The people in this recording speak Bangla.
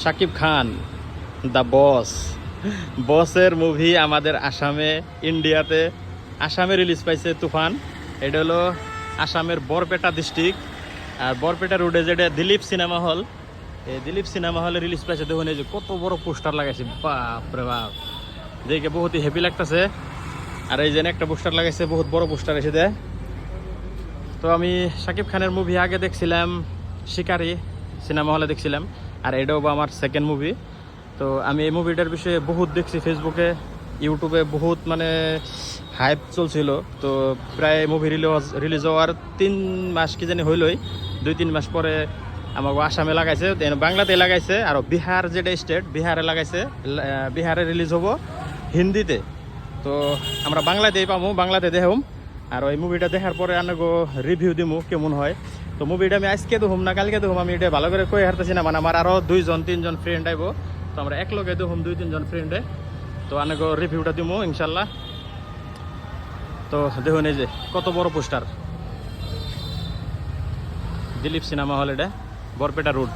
শাকিব খান দ্য বস, বসের মুভি আমাদের আসামে, ইন্ডিয়াতে, আসামে রিলিজ পাইছে তুফান। এটা হলো আসামের বরপেটা ডিস্ট্রিক্ট, আর বরপেটা রোডে যেটা দিলীপ সিনেমা হল, এই দিলীপ সিনেমা হলে রিলিজ পাইছে। দেখুন এই যে কত বড় পোস্টার লাগাইছে, বাপরে বাপ, দেখে বহুত হেভি লাগতেছে। আর এই যে একটা পোস্টার লাগাইছে, বহুত বড় পোস্টার এসে দেয়। তো আমি শাকিব খানের মুভি আগে দেখছিলাম শিকারি, সিনেমা হলে দেখছিলাম, আর এটাও আমার সেকেন্ড মুভি। তো আমি এই মুভিটার বিষয়ে বহুত দেখছি, ফেসবুকে ইউটিউবে বহুত মানে হাইপ চলছিল। তো প্রায় মুভি রিলিজ হওয়ার 3 মাস কি জানি হইলই, 2-3 মাস পরে আমাকে আসামে লাগাইছে, বাংলাতে লাগাইছে, আর বিহার যেটা স্টেট, বিহারে লাগাইছে, বিহারে রিলিজ হবো হিন্দিতে। তো আমরা বাংলাতেই পাবো, বাংলাতে দেখুম। আর ওই মুভিটা দেখার পরে আনাগো রিভিউ দিমু কেমন হয়। তো মুভিটা আমি আজকে দেখুম না কালকে দেখুম, আমি এটা ভালো করে কই হারতেছি না, মানে আমার আরও 2-3 জন ফ্রেন্ড আইব। তো আমরা এক লগে দেখুম 2-3 জন ফ্রেন্ডে, তো আনাগো রিভিউটা দিমু ইনশাল্লাহ। তো দেখুন এই যে কত বড় পোস্টার, দিলীপ সিনেমা হল, এটা বরপেটা রোড।